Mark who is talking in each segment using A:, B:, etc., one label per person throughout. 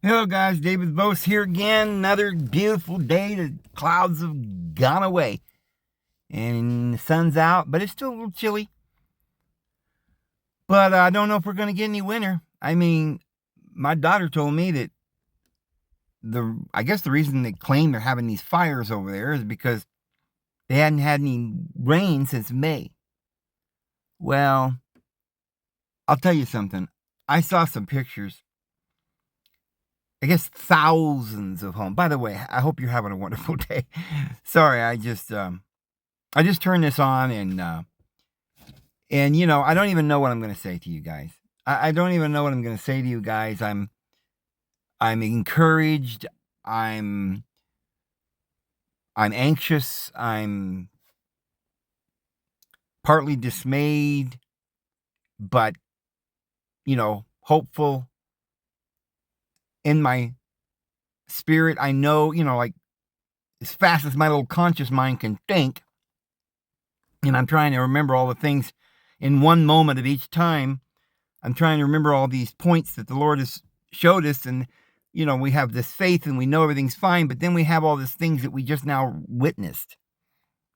A: Hello guys, David Vose here again. Another beautiful day. The clouds have gone away and the sun's out, but it's still a little chilly. But I don't know if we're going to get any winter. I mean, my daughter told me that I guess the reason they claim they're having these fires over there is because they hadn't had any rain since May. Well, I'll tell you something. I saw some pictures. I guess thousands of homes. By the way, I hope you're having a wonderful day. Sorry, I just turned this on and I don't even know what I'm going to say to you guys. I don't even know what I'm going to say to you guys. I'm encouraged. I'm anxious. I'm partly dismayed, but hopeful in my spirit. I know, like as fast as my little conscious mind can think, and I'm trying to remember all the things in one moment of each time. I'm trying to remember all these points that the Lord has showed us. And, we have this faith and we know everything's fine, but then we have all these things that we just now witnessed.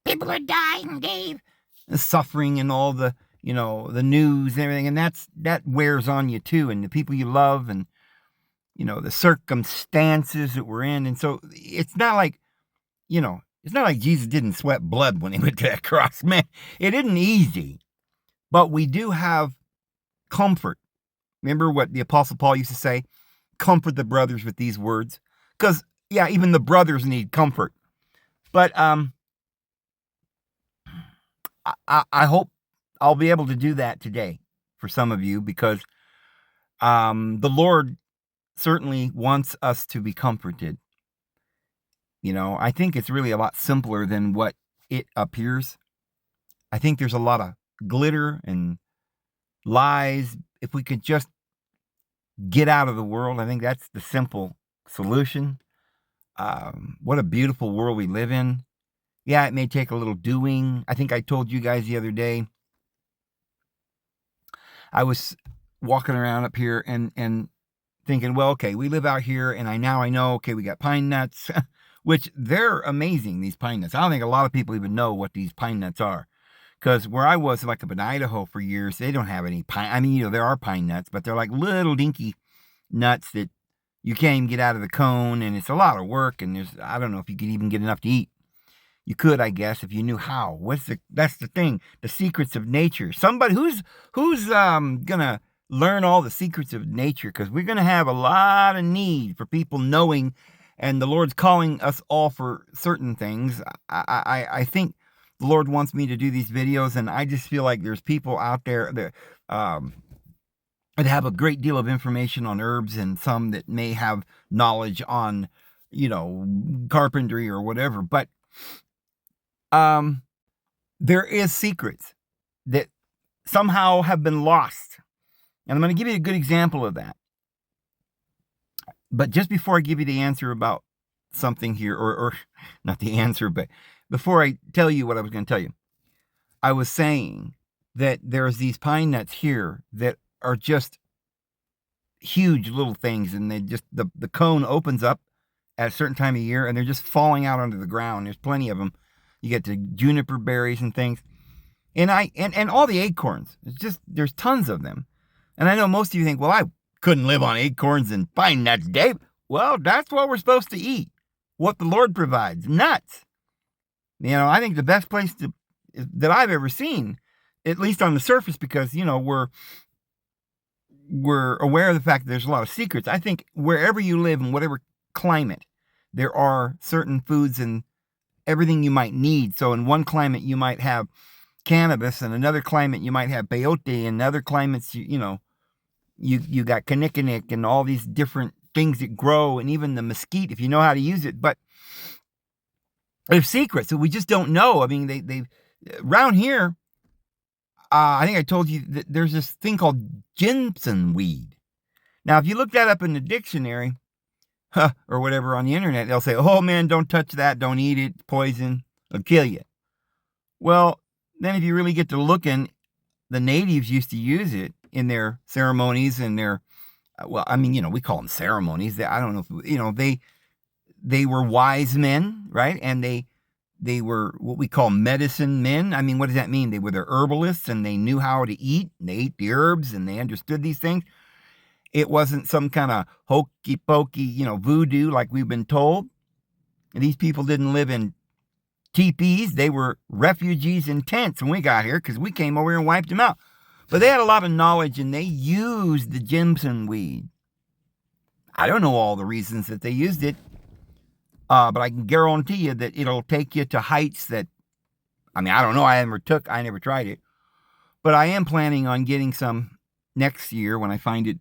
A: People are dying, Dave. And suffering and all the, the news and everything. And that wears on you too. And the people you love and, the circumstances that we're in. And so it's not like, it's not like Jesus didn't sweat blood when he went to that cross. Man, it isn't easy. But we do have comfort. Remember what the Apostle Paul used to say? Comfort the brothers with these words. Because, yeah, even the brothers need comfort. But I hope I'll be able to do that today for some of you, because the Lord certainly wants us to be comforted. I think it's really a lot simpler than what it appears. I think there's a lot of glitter and lies. If we could just get out of the world, I think that's the simple solution. What a beautiful world we live in. Yeah, it may take a little doing. I think I told you guys the other day, I was walking around up here and thinking, well, okay, we live out here, and I know, okay, we got pine nuts, which they're amazing, these pine nuts. I don't think a lot of people even know what these pine nuts are. Because where I was, like up in Idaho for years, they don't have any pine. I mean, there are pine nuts, but they're like little dinky nuts that you can't even get out of the cone, and it's a lot of work, and I don't know if you could even get enough to eat. You could, I guess, if you knew how. That's the thing, the secrets of nature. Somebody who's gonna learn all the secrets of nature, because we're gonna have a lot of need for people knowing, and the Lord's calling us all for certain things. I think the Lord wants me to do these videos, and I just feel like there's people out there that have a great deal of information on herbs, and some that may have knowledge on, carpentry or whatever. But there is secrets that somehow have been lost. And I'm going to give you a good example of that. But just before I give you the answer about something here, or not the answer, but before I tell you what I was going to tell you, I was saying that there's these pine nuts here that are just huge little things, and they just, the cone opens up at a certain time of year, and they're just falling out onto the ground. There's plenty of them. You get the juniper berries and things, and all the acorns. There's tons of them. And I know most of you think, well, I couldn't live on acorns and pine nuts, Dave. Well, that's what we're supposed to eat. What the Lord provides, nuts. I think the best place that I've ever seen, at least on the surface, because we're aware of the fact that there's a lot of secrets. I think wherever you live, in whatever climate, there are certain foods and everything you might need. So in one climate, you might have cannabis, and another climate, you might have peyote, and other climates, you got kinnikinnick and all these different things that grow, and even the mesquite, if you know how to use it. But there's secrets that we just don't know. I mean, they around here, I think I told you that there's this thing called ginseng weed. Now, if you look that up in the dictionary, or whatever on the internet, they'll say, oh man, don't touch that, don't eat it, it's poison, it'll kill you. Well, then if you really get to looking, the natives used to use it in their ceremonies and their well, I mean, we call them ceremonies. I don't know if, they were wise men, right? And they were what we call medicine men. I mean, what does that mean? They were the herbalists and they knew how to eat. And they ate the herbs and they understood these things. It wasn't some kind of hokey pokey, voodoo like we've been told. And these people didn't live in teepees. They were refugees in tents when we got here because we came over here and wiped them out. But they had a lot of knowledge and they used the Jimson weed. I don't know all the reasons that they used it, but I can guarantee you that it'll take you to heights that, I mean, I don't know. I never tried it. But I am planning on getting some next year when I find it.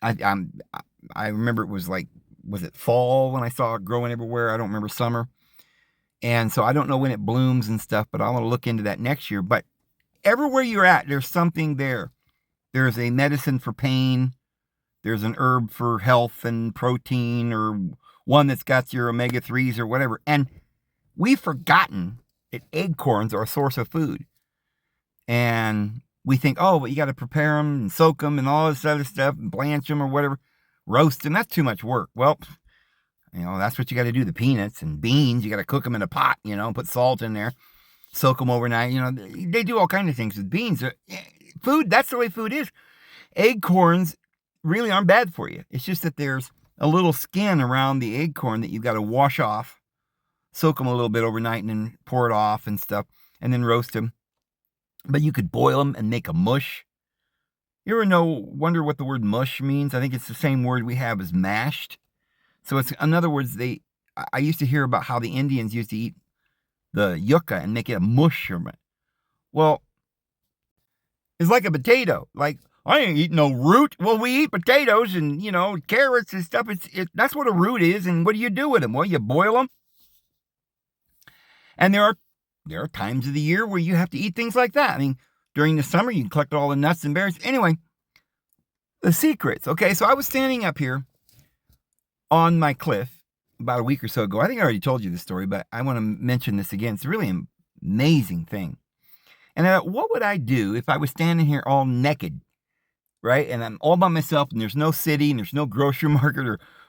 A: I remember it was it fall when I saw it growing everywhere? I don't remember summer. And so I don't know when it blooms and stuff, but I want to look into that next year. But everywhere you're at, there's something there. There's a medicine for pain. There's an herb for health and protein, or one that's got your omega-3s or whatever. And we've forgotten that acorns are a source of food. And we think, oh, but you got to prepare them and soak them and all this other stuff and blanch them or whatever, roast them. That's too much work. Well, that's what you got to do. The peanuts and beans, you got to cook them in a pot, put salt in there, soak them overnight. They do all kinds of things with beans. Food, that's the way food is. Acorns really aren't bad for you. It's just that there's a little skin around the acorn that you've got to wash off, soak them a little bit overnight and then pour it off and stuff, and then roast them. But you could boil them and make a mush. You ever wonder what the word mush means? I think it's the same word we have as mashed. So it's, in other words, I used to hear about how the Indians used to eat the yucca and make it a mush. Well, it's like a potato. Like, I ain't eating no root. Well, we eat potatoes and, carrots and stuff. That's what a root is. And what do you do with them? Well, you boil them. And there are times of the year where you have to eat things like that. I mean, during the summer, you can collect all the nuts and berries. Anyway, the secrets. Okay, so I was standing up here on my cliff about a week or so ago. I think I already told you this story, but I want to mention this again. It's a really amazing thing. And I thought, what would I do if I was standing here all naked, right? And I'm all by myself and there's no city and there's no grocery market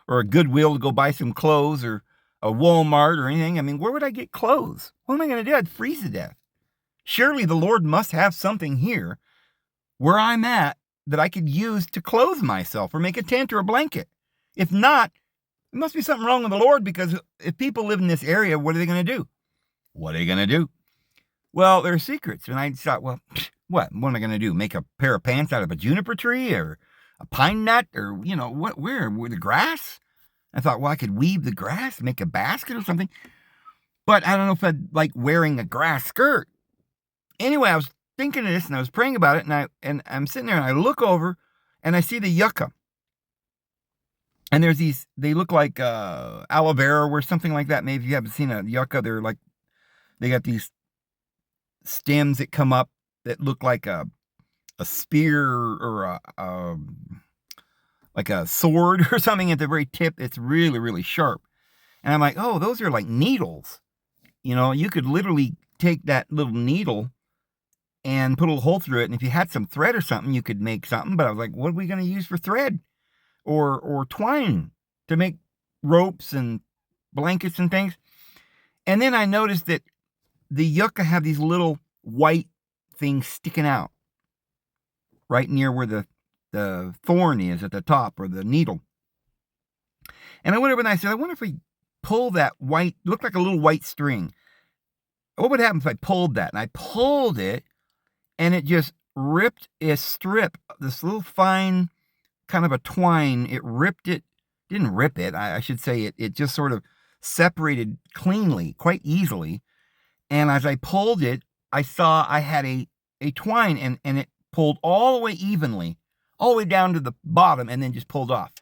A: or a Goodwill to go buy some clothes or a Walmart or anything. I mean, where would I get clothes? What am I going to do? I'd freeze to death. Surely the Lord must have something here where I'm at that I could use to clothe myself or make a tent or a blanket. If not, there must be something wrong with the Lord, because if people live in this area, what are they going to do? What are they going to do? Well, there are secrets. And I thought, well, what am I going to do? Make a pair of pants out of a juniper tree or a pine nut or, where the grass? I thought, well, I could weave the grass, make a basket or something. But I don't know if I'd like wearing a grass skirt. Anyway, I was thinking of this and I was praying about it, and I'm sitting there and I look over and I see the yucca. And there's these, they look like aloe vera or something like that. Maybe if you haven't seen a yucca, they got these stems that come up that look like a spear or like a sword or something at the very tip. It's really, really sharp. And I'm like, oh, those are like needles. You could literally take that little needle and put a little hole through it. And if you had some thread or something, you could make something. But I was like, what are we going to use for thread or twine to make ropes and blankets and things? And then I noticed that the yucca have these little white things sticking out right near where the thorn is at the top, or the needle. And I went over and I said, I wonder if we pull that white, looked like a little white string. What would happen if I pulled that? And I pulled it, and it just ripped a strip, this little fine kind of a twine. It ripped it, didn't rip it, I should say it just sort of separated cleanly, quite easily. And as I pulled it, I saw I had a twine, and it pulled all the way evenly, all the way down to the bottom, and then just pulled off.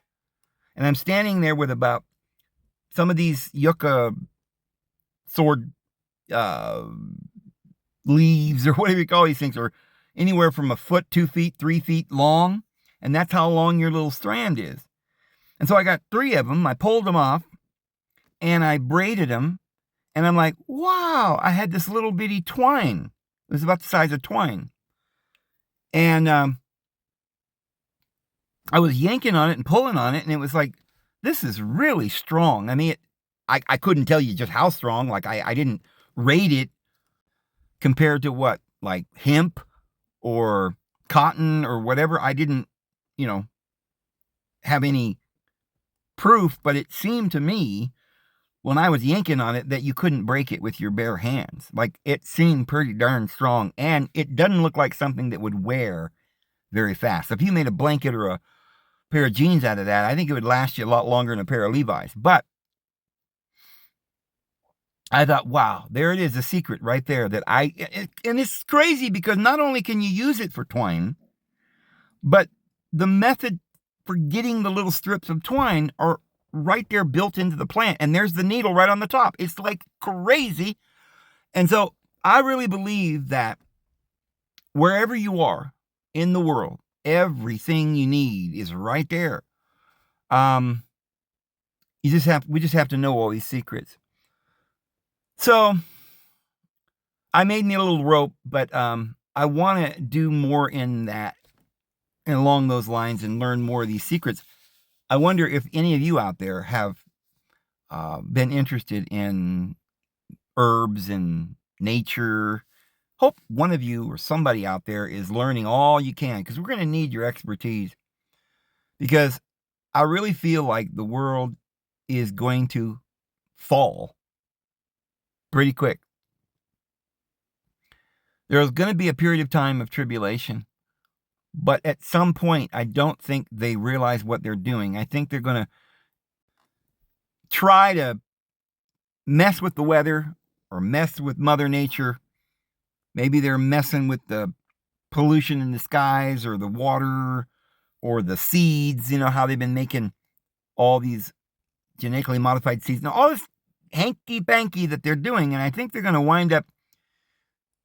A: And I'm standing there with about some of these yucca sword leaves, or whatever you call these things, or anywhere from a foot, 2 feet, 3 feet long. And that's how long your little strand is. And so I got 3 of them. I pulled them off and I braided them. And I'm like, wow, I had this little bitty twine. It was about the size of twine. And I was yanking on it and pulling on it, and it was like, this is really strong. I mean, I couldn't tell you just how strong. Like, I didn't rate it compared to what, like hemp or cotton or whatever. I didn't, you know, have any proof, but it seemed to me when I was yanking on it that you couldn't break it with your bare hands. Like, it seemed pretty darn strong, and it doesn't look like something that would wear very fast. If you made a blanket or a pair of jeans out of that, I think it would last you a lot longer than a pair of Levi's. But I thought, wow, there it is, the secret right there that and it's crazy because not only can you use it for twine, but the method for getting the little strips of twine are right there built into the plant. And there's the needle right on the top. It's like crazy. And so I really believe that wherever you are in the world, everything you need is right there. We just have to know all these secrets. So I made me a little rope, but I want to do more in that and along those lines and learn more of these secrets. I wonder if any of you out there have been interested in herbs and nature. Hope one of you or somebody out there is learning all you can, because we're going to need your expertise. Because I really feel like the world is going to fall pretty quick. There's going to be a period of time of tribulation. But at some point, I don't think they realize what they're doing. I think they're going to try to mess with the weather or mess with Mother Nature. Maybe they're messing with the pollution in the skies or the water or the seeds. You know how they've been making all these genetically modified seeds. Now, all this hanky-panky that they're doing, and I think they're going to wind up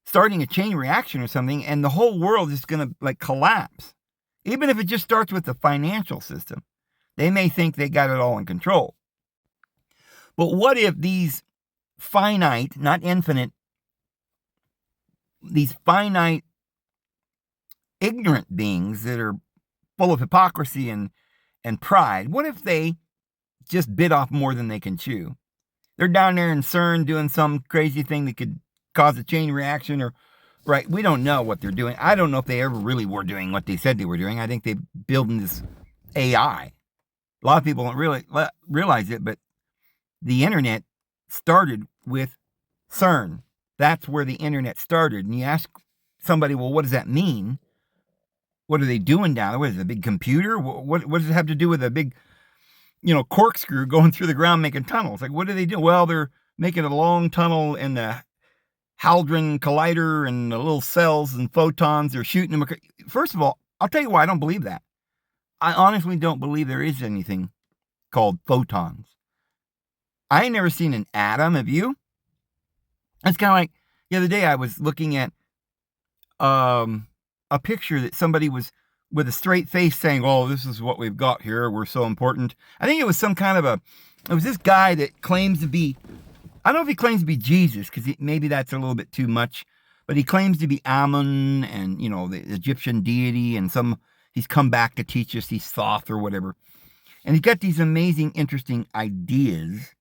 A: starting a chain reaction or something, and the whole world is going to like collapse. Even if it just starts with the financial system, they may think they got it all in control. But what if these finite, not infinite, these finite, ignorant beings that are full of hypocrisy and pride, what if they just bit off more than they can chew? They're down there in CERN doing some crazy thing that could cause a chain reaction, or right, we don't know what they're doing. I don't know if they ever really were doing what they said they were doing. I think they're building this AI. A lot of people don't really realize it, but the internet started with CERN. That's where the internet started. And you ask somebody, well, what does that mean? What are they doing down there? What is it, a big computer? What does it have to do with a big, corkscrew going through the ground making tunnels? Like, what do they do? Well, they're making a long tunnel in the Hadron Collider, and the little cells and photons are shooting them. First of all, I'll tell you why I don't believe that. I honestly don't believe there is anything called photons. I ain't never seen an atom, have you? It's kind of like the other day I was looking at a picture that somebody was with a straight face saying, oh, this is what we've got here. We're so important. I think it was some kind of it was this guy that claims to be, I don't know if he claims to be Jesus, because maybe that's a little bit too much, but he claims to be Ammon and, the Egyptian deity, and he's come back to teach us, he's Thoth or whatever. And he's got these amazing, interesting ideas.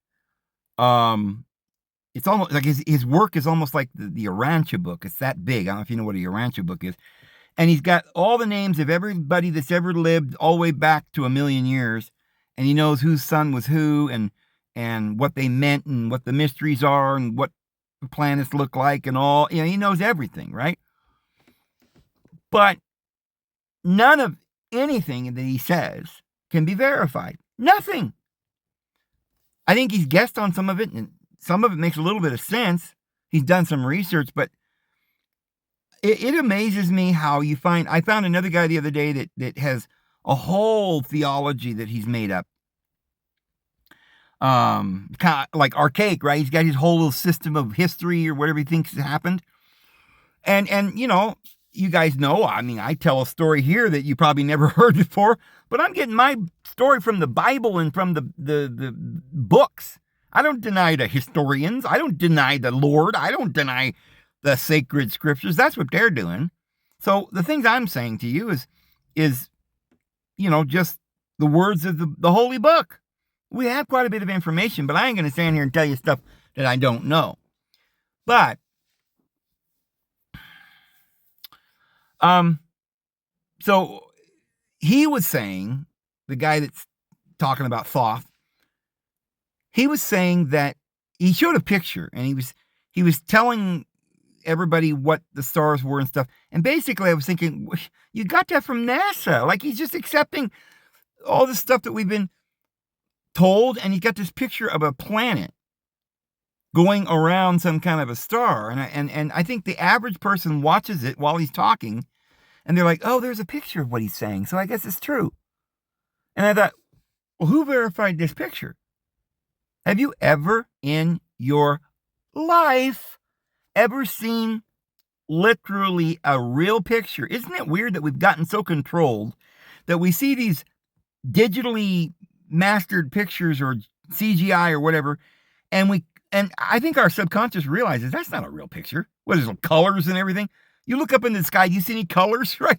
A: It's almost like his work is almost like the Urantia book. It's that big. I don't know if you know what a Urantia book is. And he's got all the names of everybody that's ever lived all the way back to 1,000,000 years. And he knows whose son was who, and what they meant, and what the mysteries are, and what the planets look like, and all. He knows everything, right? But none of anything that he says can be verified. Nothing. I think he's guessed on some of it, and some of it makes a little bit of sense. He's done some research, but it amazes me how I found another guy the other day that has a whole theology that he's made up. Kind of like archaic, right? He's got his whole little system of history or whatever he thinks happened. And you guys know, I tell a story here that you probably never heard before, but I'm getting my story from the Bible and from the books. I don't deny the historians. I don't deny the Lord. I don't deny the sacred scriptures. That's what they're doing. So the things I'm saying to you is just the words of the holy book. We have quite a bit of information, but I ain't going to stand here and tell you stuff that I don't know. But, so he was saying, the guy that's talking about Thoth, he was saying that he showed a picture and he was telling everybody what the stars were and stuff. And basically I was thinking, you got that from NASA. Like, he's just accepting all this stuff that we've been told, and he got this picture of a planet going around some kind of a star. And I think the average person watches it while he's talking, and they're like, oh, there's a picture of what he's saying, so I guess it's true. And I thought, well, who verified this picture? Have you ever in your life ever seen literally a real picture? Isn't it weird that we've gotten so controlled that we see these digitally mastered pictures or CGI or whatever, and I think our subconscious realizes that's not a real picture. What is it, colors and everything? You look up in the sky, do you see any colors? Right?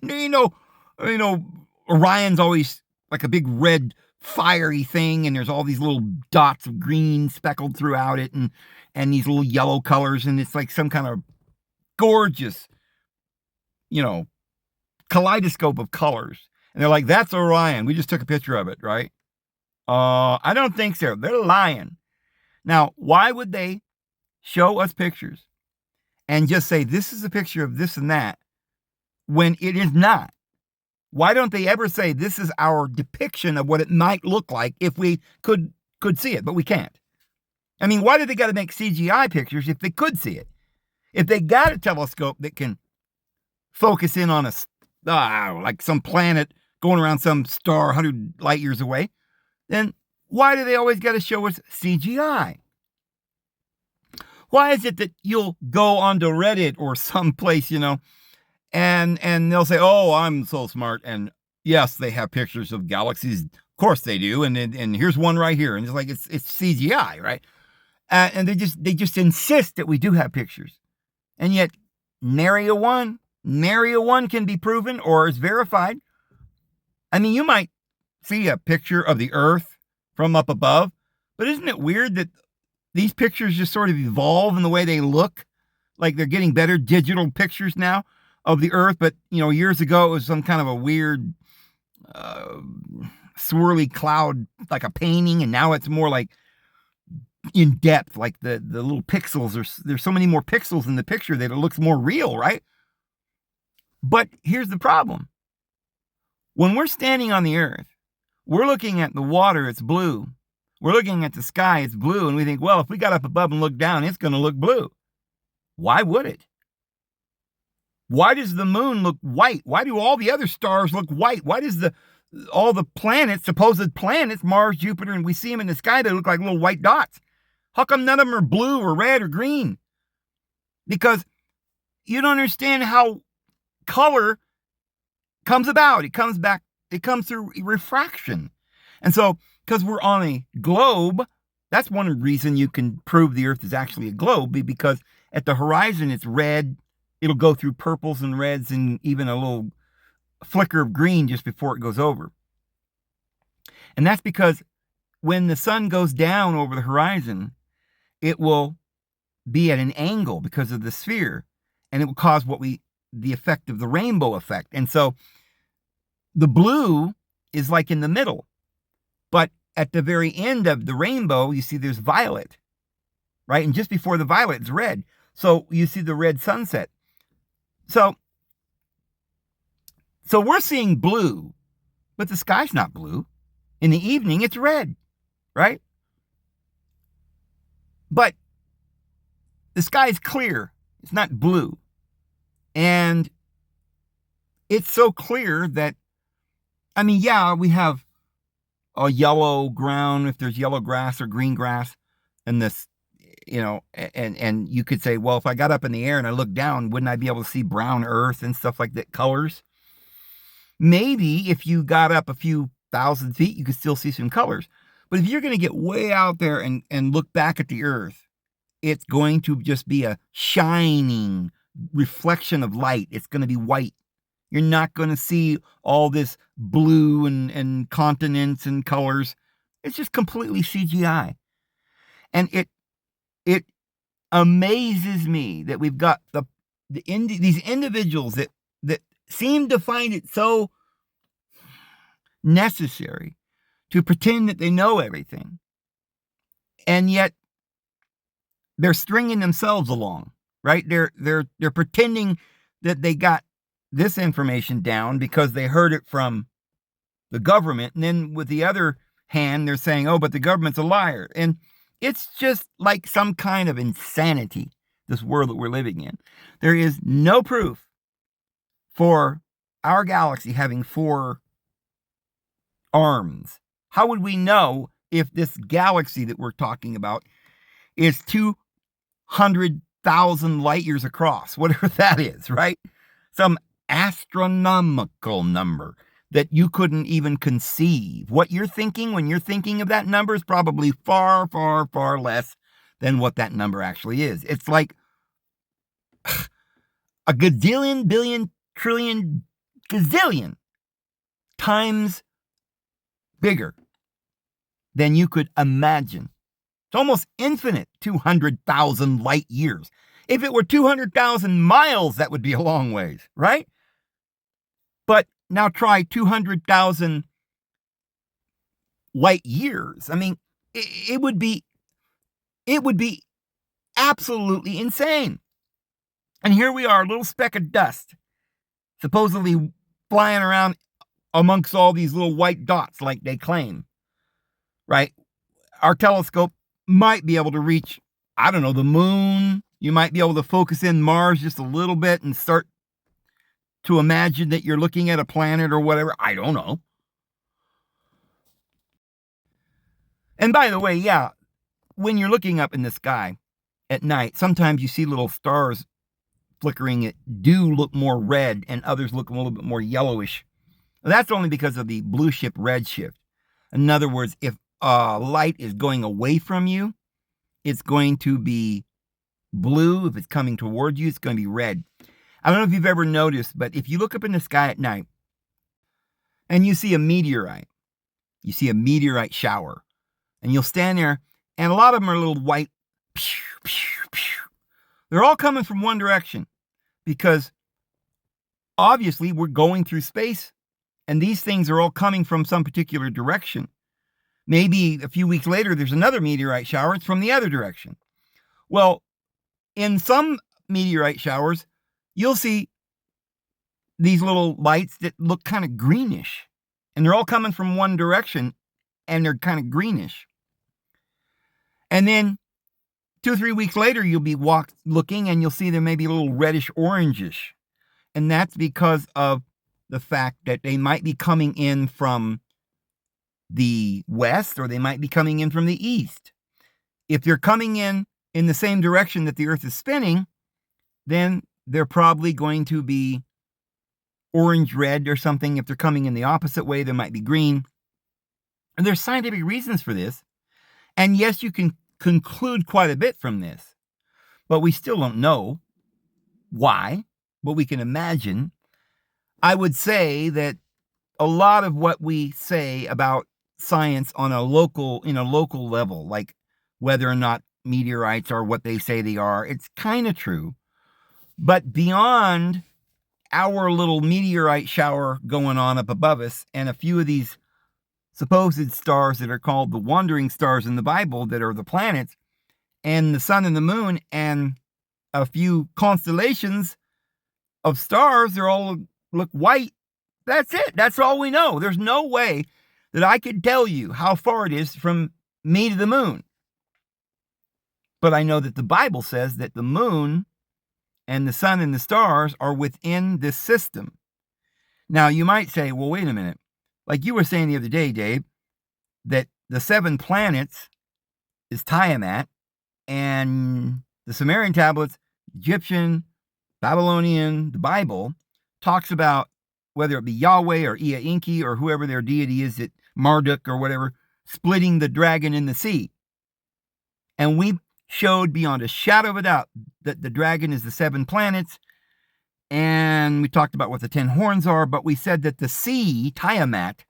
A: Orion's always like a big red fiery thing, and there's all these little dots of green speckled throughout it, and these little yellow colors, and it's like some kind of gorgeous, kaleidoscope of colors. And they're like, that's Orion. We just took a picture of it, right? I don't think so. They're lying. Now, why would they show us pictures and just say, this is a picture of this and that, when it is not? Why don't they ever say, this is our depiction of what it might look like if we could see it, but we can't? I mean, why do they got to make CGI pictures if they could see it? If they got a telescope that can focus in on like some planet going around some star 100 light years away, then why do they always got to show us CGI? Why is it that you'll go onto Reddit or someplace, and they'll say, oh, I'm so smart, and yes, they have pictures of galaxies. Of course they do, and here's one right here, and it's like it's CGI, right? And they just insist that we do have pictures, and yet nary a one can be proven or is verified. I mean, you might see a picture of the Earth from up above, but isn't it weird that these pictures just sort of evolve in the way they look? Like they're getting better digital pictures now of the Earth, but years ago it was some kind of a weird swirly cloud, like a painting, and now it's more like in depth, like the little pixels. There's so many more pixels in the picture that it looks more real, right? But here's the problem. When we're standing on the Earth, we're looking at the water, it's blue. We're looking at the sky, it's blue, and we think, well, if we got up above and looked down, it's going to look blue. Why would it? Why does the moon look white? Why do all the other stars look white? Why does all the planets, supposed planets, Mars, Jupiter, and we see them in the sky, they look like little white dots? How come none of them are blue or red or green? Because you don't understand how color comes about. It comes through refraction. And so, because we're on a globe, that's one reason you can prove the Earth is actually a globe, because at the horizon it's red. It'll go through purples and reds and even a little flicker of green just before it goes over. And that's because when the sun goes down over the horizon, it will be at an angle because of the sphere, and it will cause the effect of the rainbow effect. And so the blue is like in the middle, but at the very end of the rainbow, you see there's violet, right? And just before the violet, it's red. So you see the red sunset. So we're seeing blue, but the sky's not blue. In the evening, it's red, right? But the sky is clear. It's not blue. And it's so clear that, I mean, yeah, we have a yellow ground if there's yellow grass or green grass, and this, and you could say, well, if I got up in the air and I looked down, wouldn't I be able to see brown earth and stuff like that, colors? Maybe if you got up a few thousand feet, you could still see some colors. But if you're going to get way out there and look back at the earth, it's going to just be a shining reflection of light. It's going to be white. You're not going to see all this blue and continents and colors. It's just completely CGI. And it amazes me that we've got these individuals that seem to find it so necessary to pretend that they know everything. And yet they're stringing themselves along, right? They're pretending that they got this information down because they heard it from the government. And then with the other hand, they're saying, oh, but the government's a liar. And it's just like some kind of insanity, this world that we're living in. There is no proof for our galaxy having 4 arms. How would we know if this galaxy that we're talking about is 200,000 light years across, whatever that is, right? Some astronomical number that you couldn't even conceive. What you're thinking when you're thinking of that number is probably far, far, far less than what that number actually is. It's like a gazillion, billion, trillion, gazillion times bigger than you could imagine. It's almost infinite, 200,000 light years. If it were 200,000 miles, that would be a long ways, right? But now try 200,000 light years. I mean, it would be absolutely insane. And here we are, a little speck of dust, supposedly flying around amongst all these little white dots like they claim, right? Our telescope might be able to reach, I don't know, the moon. You might be able to focus in Mars just a little bit and start to imagine that you're looking at a planet or whatever. I don't know. And by the way, yeah, when you're looking up in the sky at night, sometimes you see little stars flickering that do look more red and others look a little bit more yellowish. That's only because of the blue shift red shift. In other words, if light is going away from you, it's going to be blue. If it's coming toward you, it's going to be red. I don't know if you've ever noticed, but if you look up in the sky at night and you see a meteorite shower, and you'll stand there, and a lot of them are little white. They're all coming from one direction because obviously we're going through space, and these things are all coming from some particular direction. Maybe a few weeks later, there's another meteorite shower. It's from the other direction. Well, in some meteorite showers, you'll see these little lights that look kind of greenish, and they're all coming from one direction, and they're kind of greenish. And then 2 or 3 weeks later, you'll be looking, and you'll see there may be a little reddish orangish. And that's because of the fact that they might be coming in from the west, or they might be coming in from the east. If they're coming in the same direction that the Earth is spinning, then they're probably going to be orange-red or something. If they're coming in the opposite way, they might be green. And there's scientific reasons for this. And yes, you can conclude quite a bit from this, but we still don't know why, but we can imagine. I would say that a lot of what we say about science on a local level, like whether or not meteorites are what they say they are, it's kind of true. But beyond our little meteorite shower going on up above us and a few of these supposed stars that are called the wandering stars in the Bible that are the planets, and the sun and the moon, and a few constellations of stars, they all look white. That's it. That's all we know. There's no way that I could tell you how far it is from me to the moon. But I know that the Bible says that the moon and the sun and the stars are within this system. Now, you might say, well, wait a minute. Like you were saying the other day, Dave, that the 7 planets is Tiamat, and the Sumerian tablets, Egyptian, Babylonian, the Bible, talks about whether it be Yahweh or Ea Enki or whoever their deity is, that Marduk or whatever, splitting the dragon in the sea. And we showed beyond a shadow of a doubt that the dragon is the 7 planets, And we talked about what the 10 horns are, but we said that the sea, Tiamat,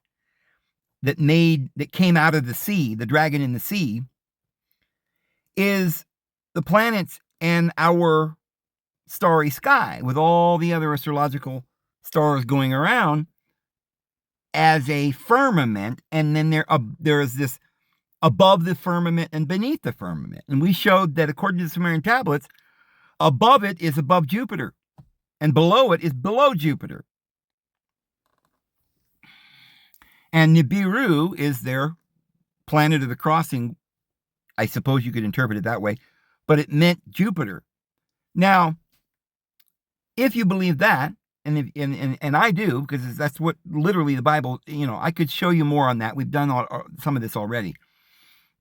A: that came out of the sea, the dragon in the sea, is the planets and our starry sky with all the other astrological stars going around as a firmament. And then there is this above the firmament and beneath the firmament. And we showed that according to the Sumerian tablets, above it is above Jupiter and below it is below Jupiter. And Nibiru is their planet of the crossing. I suppose you could interpret it that way, but it meant Jupiter. Now, if you believe that, and I do, because that's what literally the Bible, I could show you more on that. We've done some of this already.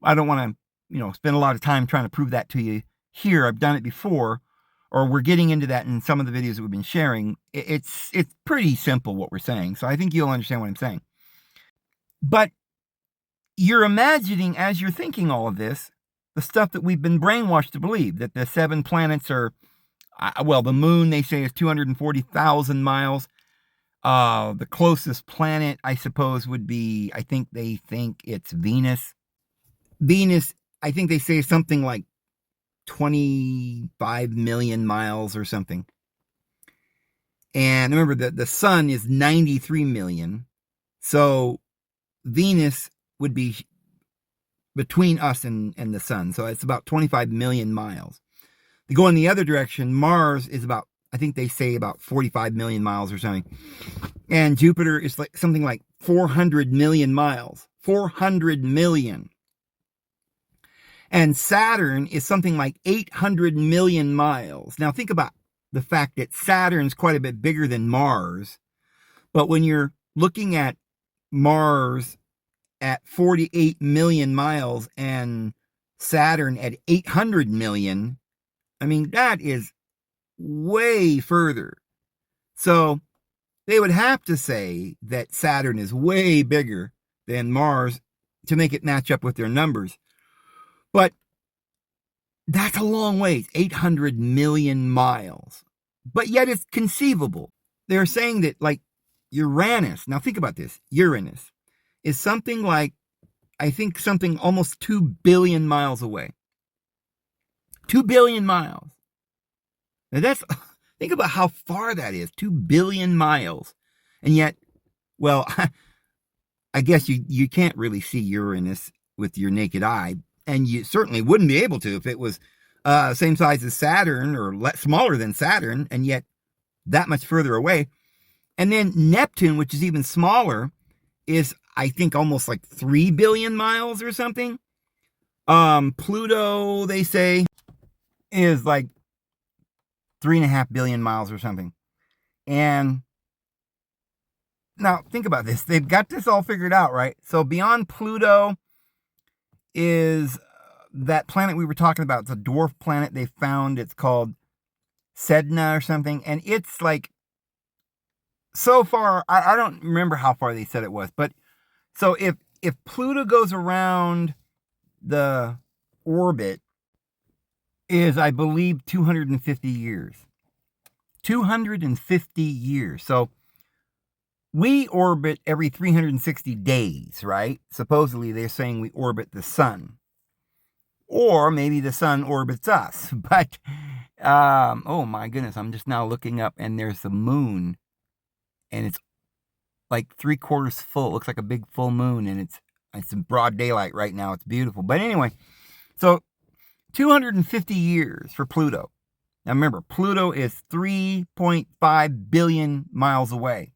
A: I don't want to, spend a lot of time trying to prove that to you here. I've done it before, or we're getting into that in some of the videos that we've been sharing. It's pretty simple what we're saying, so I think you'll understand what I'm saying. But you're imagining, as you're thinking all of this, the stuff that we've been brainwashed to believe, that the 7 planets are, the moon, they say, is 240,000 miles. The closest planet, I suppose, would be, they think it's Venus. Venus, I think they say something like 25 million miles or something. And remember that the sun is 93 million. So Venus would be between us and the sun. So it's about 25 million miles. To go in the other direction, Mars is about, I think they say about 45 million miles or something. And Jupiter is like something like 400 million miles. 400 million. And Saturn is something like 800 million miles. Now think about the fact that Saturn's quite a bit bigger than Mars. But when you're looking at Mars at 48 million miles and Saturn at 800 million, that is way further. So they would have to say that Saturn is way bigger than Mars to make it match up with their numbers. But that's a long ways, 800 million miles. But yet it's conceivable. They're saying that, like, Uranus, now think about this, Uranus is something like, something almost 2 billion miles away. 2 billion miles. Now think about how far that is, 2 billion miles. And yet, well, I guess you can't really see Uranus with your naked eye. And you certainly wouldn't be able to if it was same size as Saturn or smaller than Saturn, and yet that much further away. And then Neptune, which is even smaller, is, I think, almost like 3 billion miles or something. Pluto, they say, is like 3.5 billion miles or something. And now think about this. They've got this all figured out, right? So beyond Pluto is that planet we were talking about. It's a dwarf planet they found. It's called Sedna or something. And it's like, so far, I don't remember how far they said it was. But so if Pluto goes around the orbit, is, I believe, 250 years. 250 years. So we orbit every 360 days, right? Supposedly they're saying we orbit the sun. Or maybe the sun orbits us. But, oh my goodness, I'm just now looking up and there's the moon. And it's like 3/4 full. It looks like a big full moon. And it's in broad daylight right now. It's beautiful. But anyway, so 250 years for Pluto. Now remember, Pluto is 3.5 billion miles away.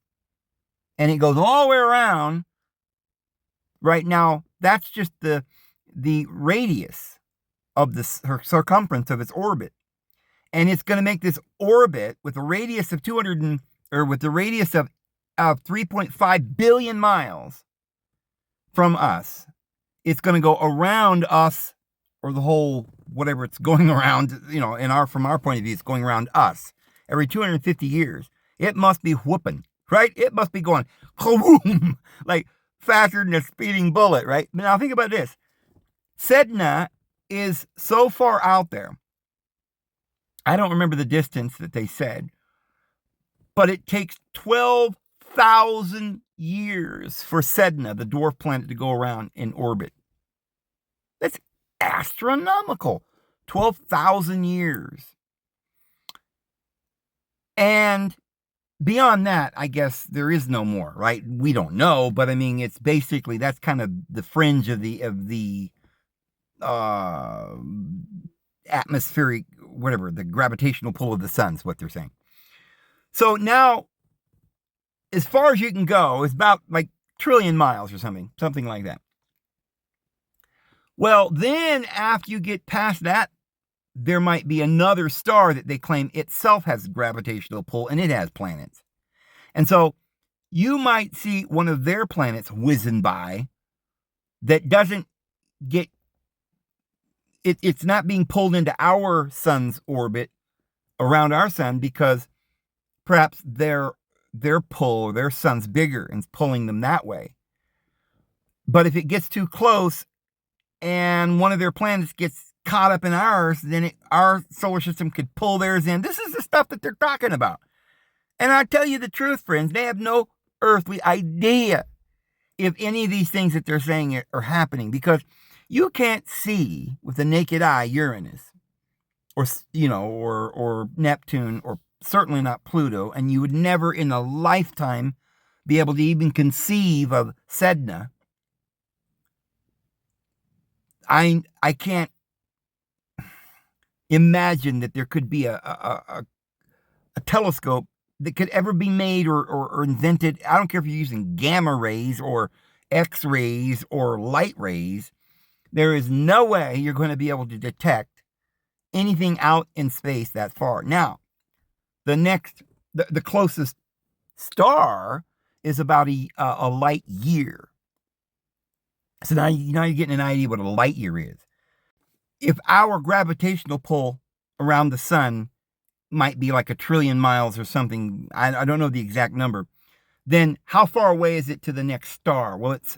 A: And it goes all the way around. Right now, that's just the radius of her circumference of its orbit. And it's going to make this orbit with a radius of with the radius of 3.5 billion miles from us. It's going to go around us, or the whole, whatever it's going around, from our point of view, it's going around us every 250 years. It must be whooping, right? It must be going, like faster than a speeding bullet, right? Now think about this. Sedna is so far out there. I don't remember the distance that they said, But it takes 12,000 years for Sedna, the dwarf planet, to go around in orbit. That's astronomical. 12,000 years. And beyond that, I guess there is no more, right? We don't know, but I mean, it's basically, that's kind of the fringe of the atmospheric, whatever, the gravitational pull of the sun is what they're saying. So now, as far as you can go, it's about like trillion miles or something like that. Well, then after you get past that, there might be another star that they claim itself has gravitational pull, and it has planets. And so you might see one of their planets whizzing by that doesn't get, it's not being pulled into our sun's orbit around our sun because perhaps their pull, their sun's bigger and it's pulling them that way. But if it gets too close and one of their planets gets caught up in ours, then our solar system could pull theirs in. This is the stuff that they're talking about. And I tell you the truth, friends, they have no earthly idea if any of these things that they're saying are happening, because you can't see with the naked eye Uranus or Neptune, or certainly not Pluto, and you would never in a lifetime be able to even conceive of Sedna. I can't imagine that there could be a telescope that could ever be made or invented. I don't care if you're using gamma rays or X-rays or light rays. There is no way you're going to be able to detect anything out in space that far. Now, the closest star is about a light year. So now you're getting an idea what a light year is. If our gravitational pull around the sun might be like 1 trillion miles or something, I don't know the exact number, then how far away is it to the next star? Well, it's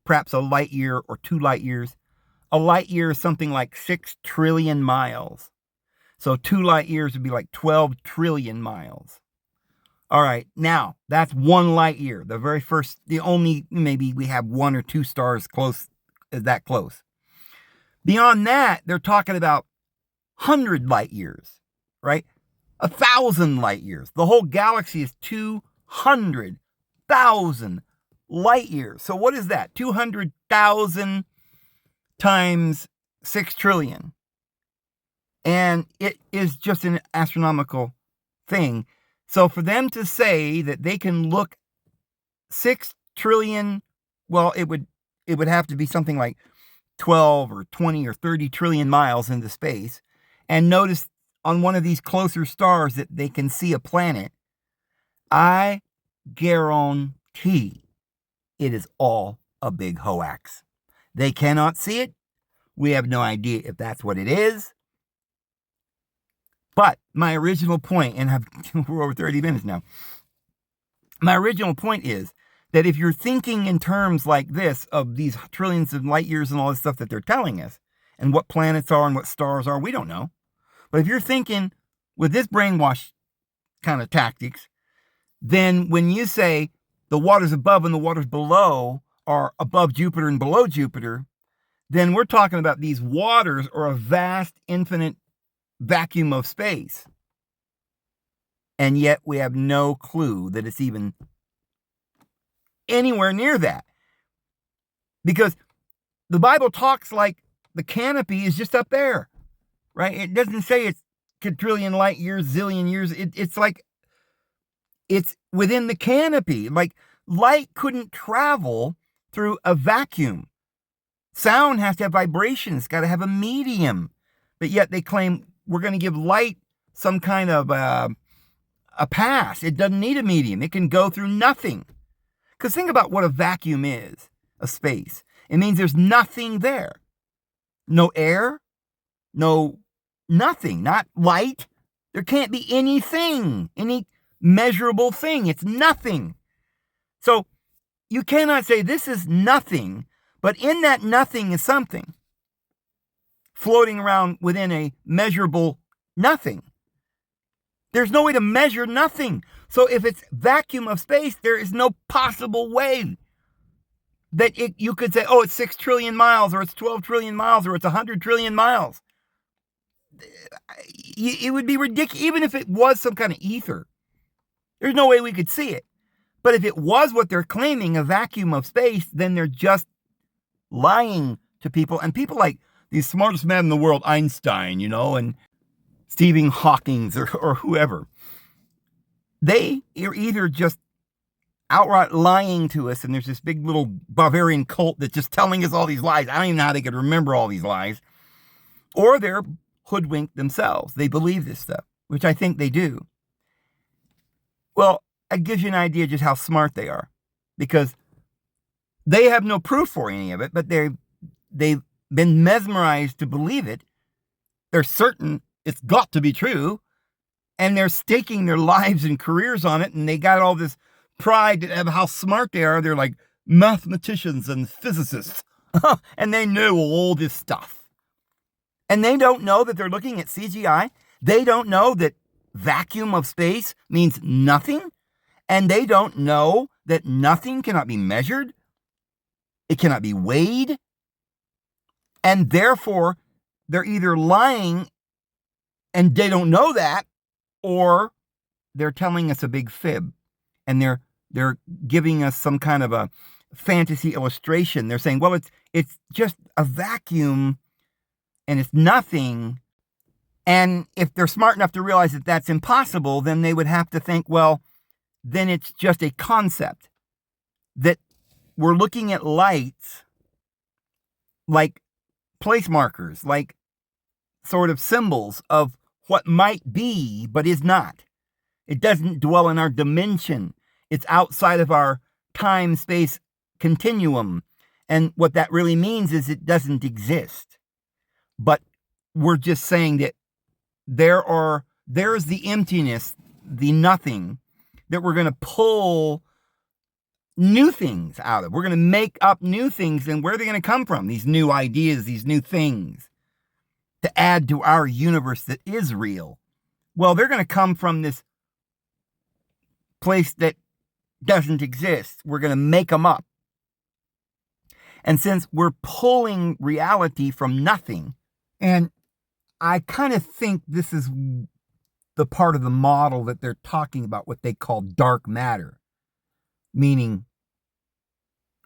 A: perhaps a light year or 2 light years. A light year is something like 6 trillion miles. So 2 light years would be like 12 trillion miles. All right, now that's 1 light year. The very first, maybe we have 1 or 2 stars that close. Beyond that, they're talking about 100 light years, right? 1,000 light years. The whole galaxy is 200,000 light years. So what is that? 200,000 times 6 trillion. And it is just an astronomical thing. So for them to say that they can look 6 trillion, well, it would have to be something like 12 or 20 or 30 trillion miles into space, and notice on one of these closer stars that they can see a planet. I guarantee it is all a big hoax. They cannot see it. We have no idea if that's what it is. But my original point, and we're over 30 minutes now. My original point is that if you're thinking in terms like this of these trillions of light years and all this stuff that they're telling us, and what planets are and what stars are, we don't know. But if you're thinking with this brainwash kind of tactics, then when you say the waters above and the waters below are above Jupiter and below Jupiter, then we're talking about these waters are a vast, infinite vacuum of space. And yet we have no clue that it's even anywhere near that. Because the Bible talks like the canopy is just up there, right? It doesn't say it's quadrillion light years, zillion years. It's like it's within the canopy. Like light couldn't travel through a vacuum. Sound has to have vibration. It's got to have a medium. But yet they claim we're going to give light some kind of a pass. It doesn't need a medium. It can go through nothing. Because think about what a vacuum is, a space. It means there's nothing there. No air, nothing, not light. There can't be anything, any measurable thing. It's nothing. So you cannot say this is nothing, but in that nothing is something floating around within a measurable nothing. There's no way to measure nothing. So if it's vacuum of space, there is no possible way that you could say, oh, it's 6 trillion miles, or it's 12 trillion miles, or it's 100 trillion miles. It would be ridiculous, even if it was some kind of ether. There's no way we could see it. But if it was what they're claiming, a vacuum of space, then they're just lying to people. And people like the smartest man in the world, Einstein, and Stephen Hawking or whoever, they are either just outright lying to us, and there's this big little Bavarian cult that's just telling us all these lies. I don't even know how they could remember all these lies. Or they're hoodwinked themselves. They believe this stuff, which I think they do. Well, it gives you an idea just how smart they are, because they have no proof for any of it, but they've been mesmerized to believe it. They're certain it's got to be true, and they're staking their lives and careers on it, and they got all this pride of how smart they are. They're like mathematicians and physicists, and they know all this stuff. And they don't know that they're looking at CGI. They don't know that vacuum of space means nothing. And they don't know that nothing cannot be measured. It cannot be weighed. And therefore, they're either lying and they don't know that, or they're telling us a big fib. And they're giving us some kind of a fantasy illustration. They're saying, well, it's just a vacuum and it's nothing. And if they're smart enough to realize that that's impossible, then they would have to think, well, then it's just a concept, that we're looking at lights like place markers, like sort of symbols of what might be, but is not. It doesn't dwell in our dimension. It's outside of our time-space continuum. And what that really means is it doesn't exist. But we're just saying that there's the emptiness, the nothing, that we're going to pull new things out of. We're going to make up new things. And where are they going to come from? These new ideas, these new things to add to our universe that is real. Well, they're going to come from this place that doesn't exist. We're going to make them up. And since we're pulling reality from nothing, and I kind of think this is the part of the model that they're talking about, what they call dark matter, meaning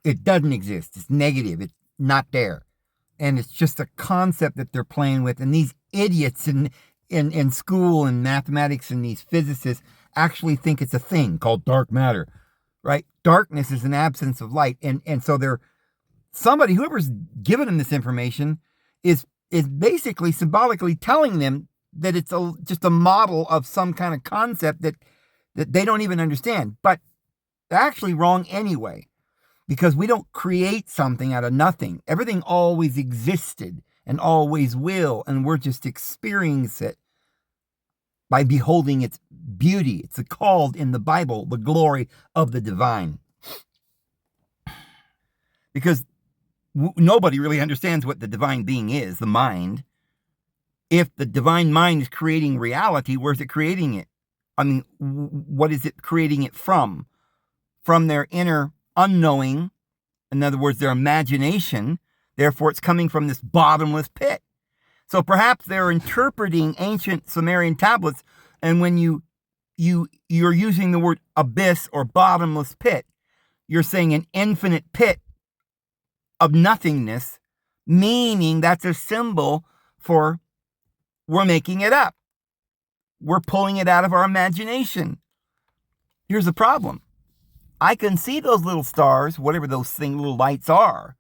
A: it doesn't exist. It's negative. It's not there. And it's just a concept that they're playing with. And these idiots in school and mathematics and these physicists actually think it's a thing called dark matter, right? Darkness is an absence of light. And so whoever's given them this information is basically symbolically telling them that it's just a model of some kind of concept that they don't even understand. But they're actually wrong anyway, because we don't create something out of nothing. Everything always existed and always will, and we're just experiencing it by beholding its beauty. It's called in the Bible the glory of the divine. Because nobody really understands what the divine being is, the mind. If the divine mind is creating reality, where's it creating it? I mean, what is it creating it from? From their inner unknowing, in other words, their imagination. Therefore, it's coming from this bottomless pit. So perhaps they're interpreting ancient Sumerian tablets, and when you're using the word abyss or bottomless pit, you're saying an infinite pit of nothingness, meaning that's a symbol for we're making it up. We're pulling it out of our imagination. Here's the problem. I can see those little stars, whatever those little lights are.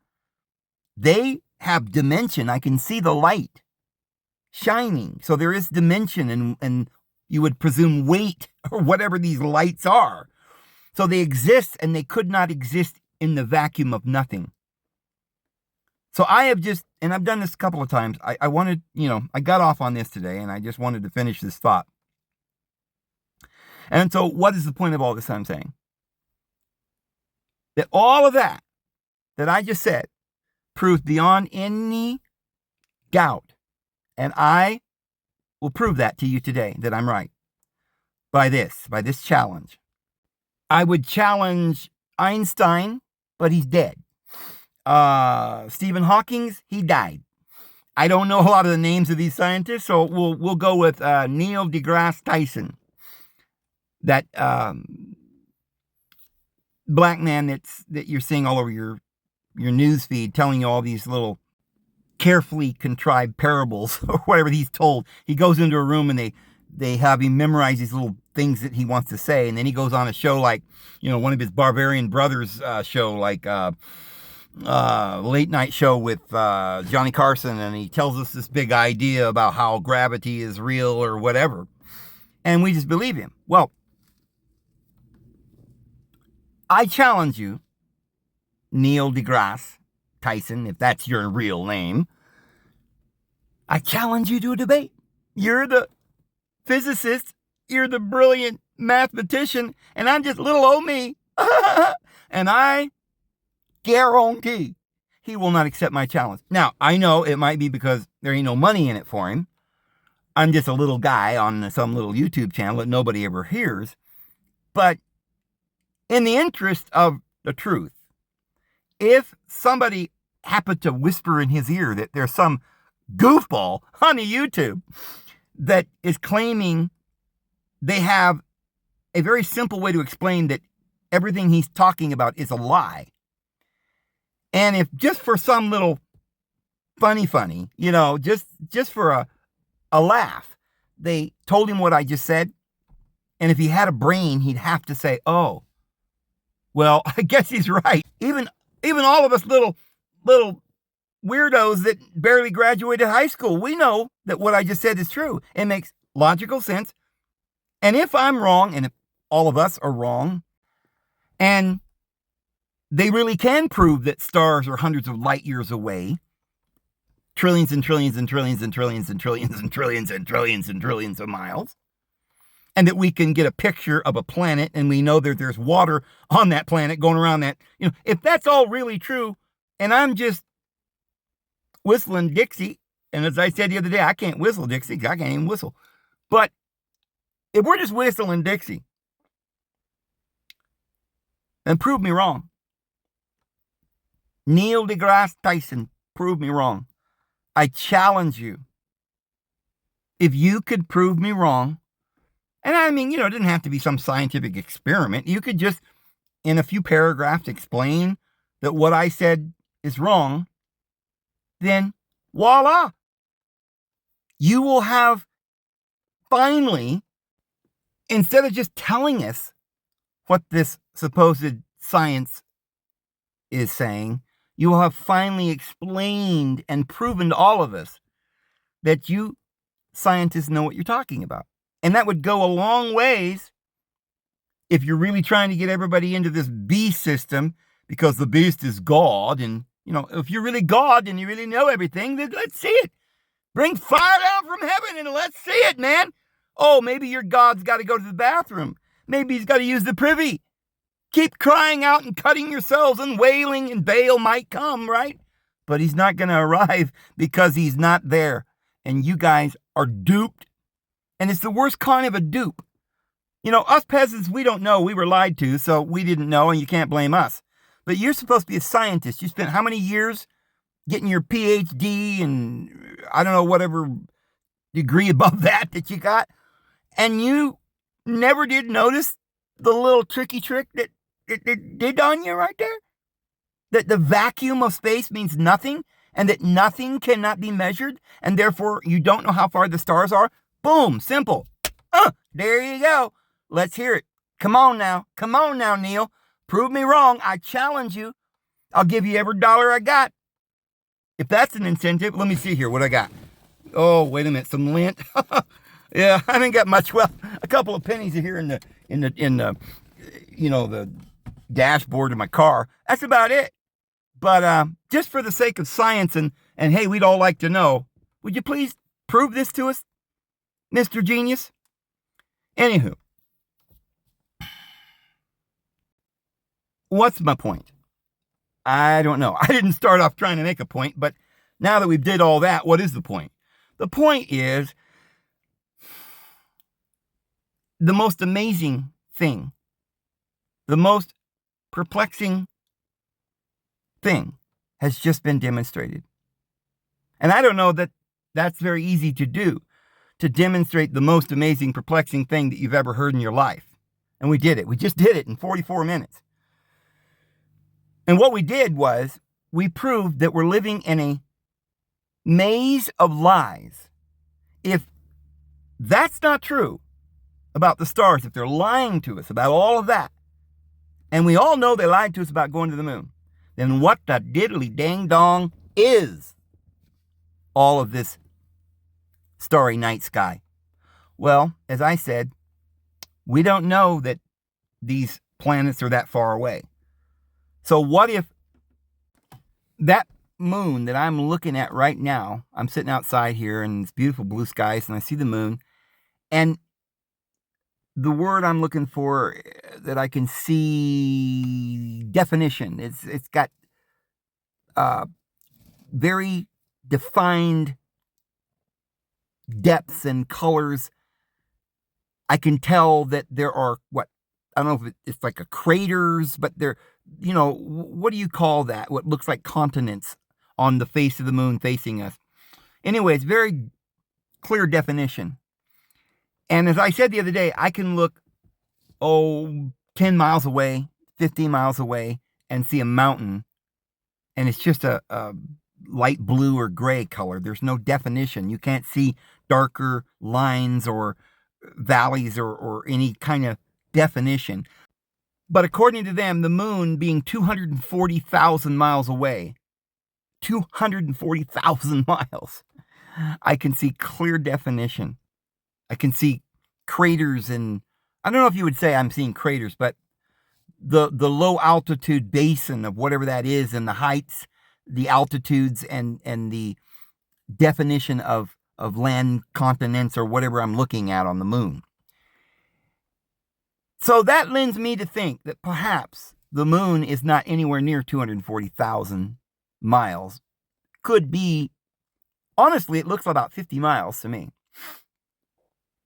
A: They have dimension. I can see the light shining. So there is dimension, and you would presume weight or whatever these lights are. So they exist, and they could not exist in the vacuum of nothing. So I have and I've done this a couple of times. I wanted, I got off on this today, and I just wanted to finish this thought. And so what is the point of all this I'm saying? That all of that I just said proves beyond any doubt, and I will prove that to you today, that I'm right, by this challenge. I would challenge Einstein, but he's dead. Stephen Hawking, he died. I don't know a lot of the names of these scientists, so we'll go with Neil deGrasse Tyson, that black man that you're seeing all over your news feed, telling you all these little carefully contrived parables or whatever he's told. He goes into a room and they have him memorize these little things that he wants to say, and then he goes on a show like, one of his Barbarian Brothers show, like late night show with Johnny Carson, and he tells us this big idea about how gravity is real or whatever, and we just believe him. Well, I challenge you, Neil deGrasse Tyson, if that's your real name, I challenge you to a debate. You're the physicist, you're the brilliant mathematician, and I'm just little old me. And I guarantee he will not accept my challenge. Now, I know it might be because there ain't no money in it for him. I'm just a little guy on some little YouTube channel that nobody ever hears. But in the interest of the truth, if somebody happened to whisper in his ear that there's some goofball on the YouTube that is claiming they have a very simple way to explain that everything he's talking about is a lie, and if just for some little funny, just for a laugh, they told him what I just said, and if he had a brain, he'd have to say, oh, well, I guess he's right. Even all of us little weirdos that barely graduated high school, we know that what I just said is true. It makes logical sense. And if I'm wrong, and if all of us are wrong, and they really can prove that stars are hundreds of light years away, trillions and trillions and trillions and trillions and trillions and trillions and trillions and trillions of miles, and that we can get a picture of a planet, and we know that there's water on that planet going around that, if that's all really true, and I'm just whistling Dixie, and as I said the other day, I can't whistle Dixie because I can't even whistle, but if we're just whistling Dixie, then prove me wrong. Neil deGrasse Tyson, prove me wrong. I challenge you. If you could prove me wrong, and I mean, it didn't have to be some scientific experiment. You could just, in a few paragraphs, explain that what I said is wrong. Then, voila. You will have finally, instead of just telling us what this supposed science is saying, you will have finally explained and proven to all of us that you scientists know what you're talking about. And that would go a long ways if you're really trying to get everybody into this beast system, because the beast is God. And, if you're really God and you really know everything, then let's see it. Bring fire down from heaven and let's see it, man. Oh, maybe your God's got to go to the bathroom. Maybe he's got to use the privy. Keep crying out and cutting yourselves and wailing, and Baal might come, right? But he's not going to arrive because he's not there. And you guys are duped. And it's the worst kind of a dupe. Us peasants, we don't know. We were lied to, so we didn't know, and you can't blame us. But you're supposed to be a scientist. You spent how many years getting your PhD and I don't know, whatever degree above that you got, and you never did notice the little tricky trick that it did on you right there? That the vacuum of space means nothing, and that nothing cannot be measured, and therefore you don't know how far the stars are? Boom, simple. There you go. Let's hear it. Come on now, Neil. Prove me wrong. I challenge you. I'll give you every dollar I got. If that's an incentive, let me see here what I got. Oh, wait a minute, some lint. Yeah, I haven't got much. Well, a couple of pennies here in the the dashboard of my car. That's about it. But just for the sake of science and hey, we'd all like to know, would you please prove this to us, Mr. Genius? Anywho, what's my point? I don't know. I didn't start off trying to make a point, but now that we've did all that, what is the point? The point is the most amazing thing, the most perplexing thing has just been demonstrated. And I don't know that that's very easy to do, to demonstrate the most amazing, perplexing thing that you've ever heard in your life. And we did it. We just did it in 44 minutes. And what we did was we proved that we're living in a maze of lies. If that's not true about the stars, if they're lying to us about all of that, and we all know they lied to us about going to the moon, then what the diddly dang dong is all of this starry night sky? Well, as I said, we don't know that these planets are that far away. So what if that moon that I'm looking at right now, I'm sitting outside here in this beautiful blue skies and I see the moon, and the word I'm looking for that I can see, definition, it's got very defined depths and colors. I can tell that there are I don't know if it's like a craters, but they're, what do you call that? What looks like continents on the face of the moon facing us. Anyway, it's very clear definition. And as I said the other day, I can look, 10 miles away, 15 miles away, and see a mountain. And it's just a light blue or gray color. There's no definition. You can't see darker lines or valleys or any kind of definition. But according to them, the moon being 240,000 miles away, 240,000 miles, I can see clear definition. I can see craters, and I don't know if you would say I'm seeing craters, but the low altitude basin of whatever that is, and the heights, the altitudes, and the definition of land continents or whatever I'm looking at on the moon. So that lends me to think that perhaps the moon is not anywhere near 240,000 miles. Could be, honestly, it looks about 50 miles to me.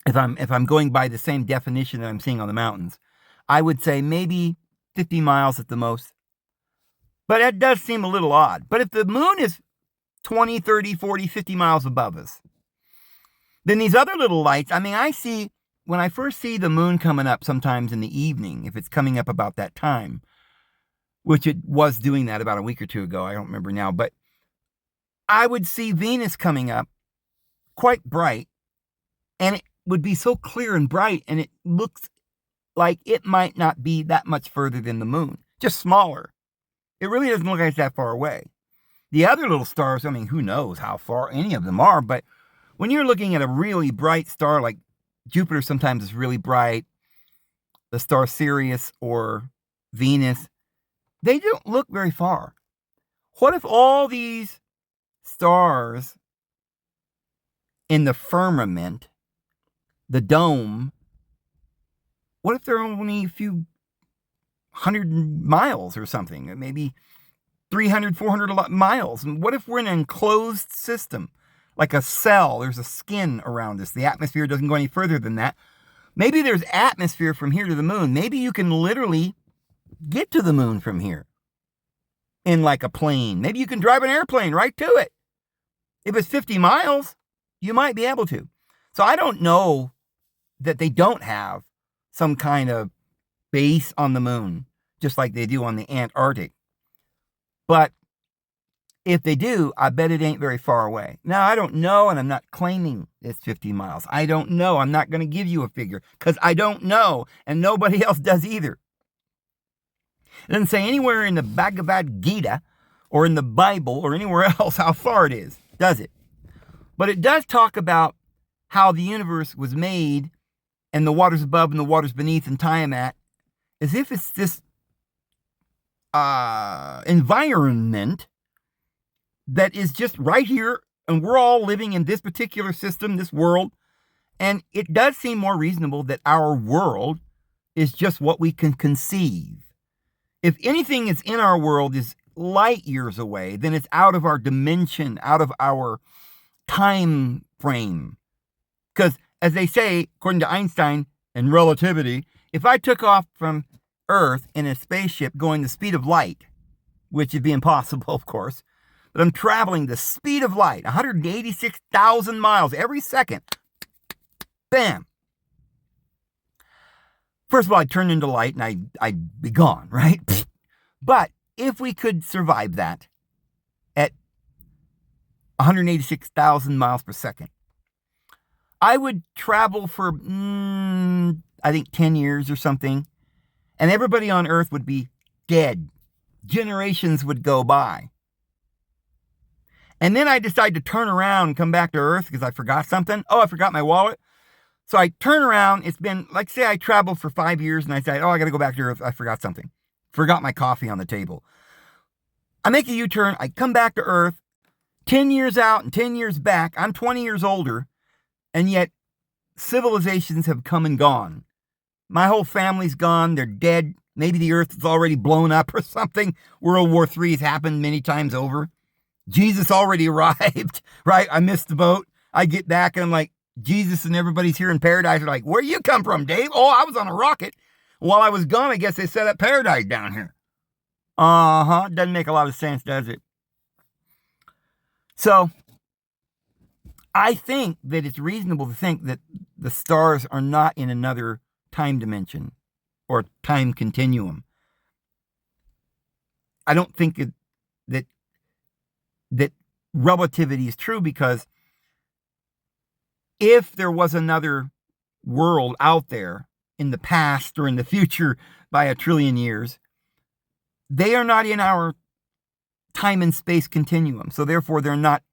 A: If I'm going by the same definition that I'm seeing on the mountains, I would say maybe 50 miles at the most. But that does seem a little odd. But if the moon is 20, 30, 40, 50 miles above us, then these other little lights, I see, when I first see the moon coming up sometimes in the evening, if it's coming up about that time, which it was doing that about a week or two ago, I don't remember now, but I would see Venus coming up quite bright, and it would be so clear and bright, and it looks like it might not be that much further than the moon, just smaller. It really doesn't look like it's that far away. The other little stars, who knows how far any of them are, but when you're looking at a really bright star, like Jupiter sometimes is really bright, the star Sirius or Venus, they don't look very far. What if all these stars in the firmament, the dome, what if they're only a few 100 miles or something, maybe 300, 400 miles? And what if we're in an enclosed system, like a cell? There's a skin around us. The atmosphere doesn't go any further than that. Maybe there's atmosphere from here to the moon. Maybe you can literally get to the moon from here in like a plane. Maybe you can drive an airplane right to it. If it's 50 miles, you might be able to. So I don't know that they don't have some kind of base on the moon, just like they do on the Antarctic. But if they do, I bet it ain't very far away. Now, I don't know, and I'm not claiming it's 50 miles. I don't know. I'm not going to give you a figure because I don't know, and nobody else does either. It doesn't say anywhere in the Bhagavad Gita or in the Bible or anywhere else how far it is, does it? But it does talk about how the universe was made and the waters above and the waters beneath and Tiamat, as if it's this environment that is just right here, and we're all living in this particular system, this world, and it does seem more reasonable that our world is just what we can conceive. If anything is in our world is light years away, then it's out of our dimension, out of our time frame. Because, as they say, according to Einstein, and relativity, if I took off from Earth in a spaceship going the speed of light, which would be impossible, of course, but I'm traveling the speed of light, 186,000 miles every second, bam. First of all, I'd turn into light and I'd be gone, right? But if we could survive that at 186,000 miles per second, I would travel for, I think, 10 years or something, and everybody on Earth would be dead. Generations would go by. And then I decide to turn around and come back to Earth because I forgot something. Oh, I forgot my wallet. So I turn around. It's been, like, say I traveled for 5 years and I say, oh, I got to go back to Earth. I forgot something. Forgot my coffee on the table. I make a U-turn. I come back to Earth. 10 years out and 10 years back. I'm 20 years older. And yet civilizations have come and gone. My whole family's gone. They're dead. Maybe the Earth is already blown up or something. World War III has happened many times over. Jesus already arrived, right? I missed the boat. I get back and I'm like, Jesus and everybody's here in paradise are like, where you come from, Dave? Oh, I was on a rocket. While I was gone, I guess they set up paradise down here. Doesn't make a lot of sense, does it? So I think that it's reasonable to think that the stars are not in another time dimension or time continuum. I don't think that relativity is true, because if there was another world out there in the past or in the future by 1 trillion years, they are not in our time and space continuum. So therefore they're not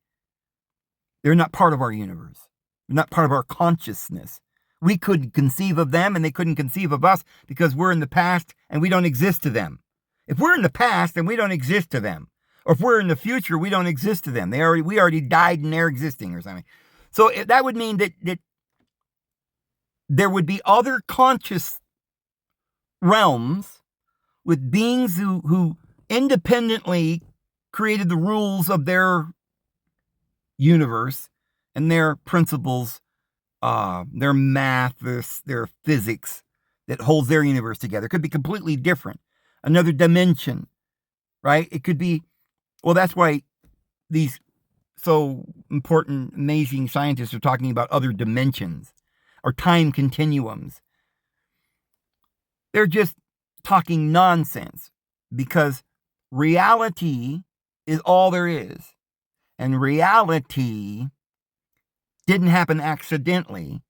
A: part of our universe. They're not part of our consciousness. We couldn't conceive of them and they couldn't conceive of us because we're in the past and we don't exist to them. If we're in the past, then we don't exist to them. Or if we're in the future, we don't exist to them. We already died and they're existing or something. So that would mean that there would be other conscious realms with beings who independently created the rules of their universe and their principles, their math, their physics that holds their universe together. It could be completely different. Another dimension, right? It could be, well, that's why these so important, amazing scientists are talking about other dimensions or time continuums. They're just talking nonsense, because reality is all there is. And reality didn't happen accidentally.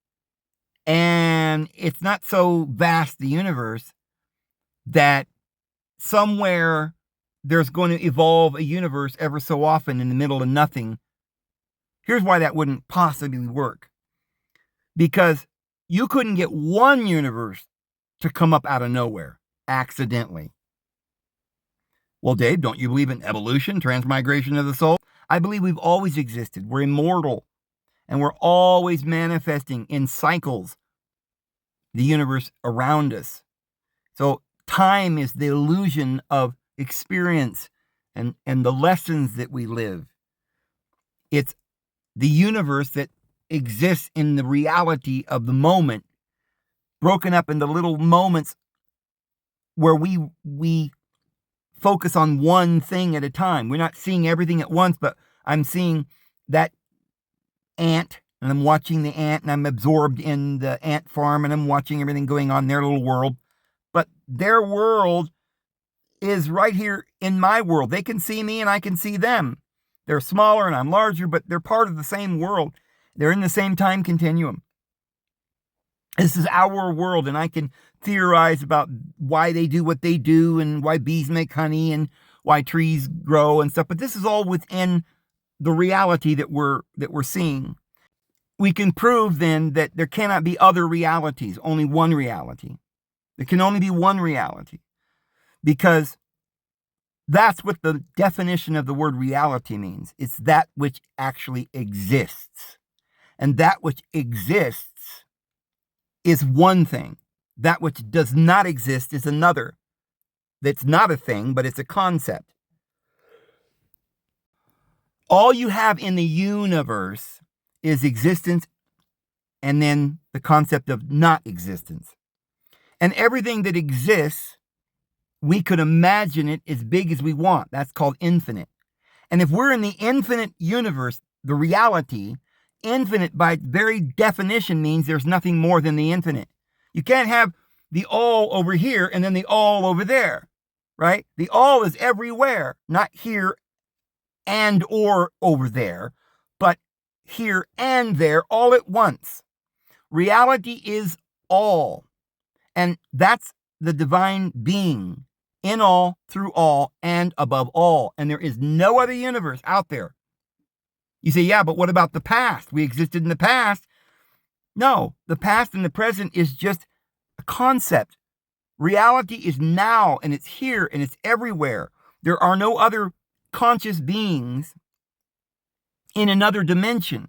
A: And it's not so vast, the universe, that somewhere there's going to evolve a universe ever so often in the middle of nothing. Here's why that wouldn't possibly work. Because you couldn't get one universe to come up out of nowhere accidentally. Well, Dave, don't you believe in evolution, transmigration of the soul? I believe we've always existed. We're immortal. And we're always manifesting in cycles the universe around us. So time is the illusion of experience and the lessons that we live. It's the universe that exists in the reality of the moment, broken up into little moments where we focus on one thing at a time. We're not seeing everything at once, but I'm seeing that ant, and I'm watching the ant, and I'm absorbed in the ant farm, and I'm watching everything going on in their little world. But their world is right here in my world. They can see me and I can see them. They're smaller and I'm larger, but they're part of the same world. They're in the same time continuum. This is our world, and I can theorize about why they do what they do and why bees make honey and why trees grow and stuff. But this is all within the reality that we're seeing. We can prove then that there cannot be other realities, only one reality. There can only be one reality, because that's what the definition of the word reality means. It's that which actually exists. And that which exists is one thing. That which does not exist is another. That's not a thing, but it's a concept. All you have in the universe is existence and then the concept of not existence. And everything that exists, we could imagine it as big as we want. That's called infinite. And if we're in the infinite universe, the reality, infinite by its very definition means there's nothing more than the infinite. You can't have the all over here and then the all over there, right? The all is everywhere, not here and or over there, but here and there all at once. Reality is all. And that's the divine being, in all, through all, and above all. And there is no other universe out there. You say, yeah, but what about the past? We existed in the past. No, the past and the present is just a concept. Reality is now, and it's here, and it's everywhere. There are no other conscious beings in another dimension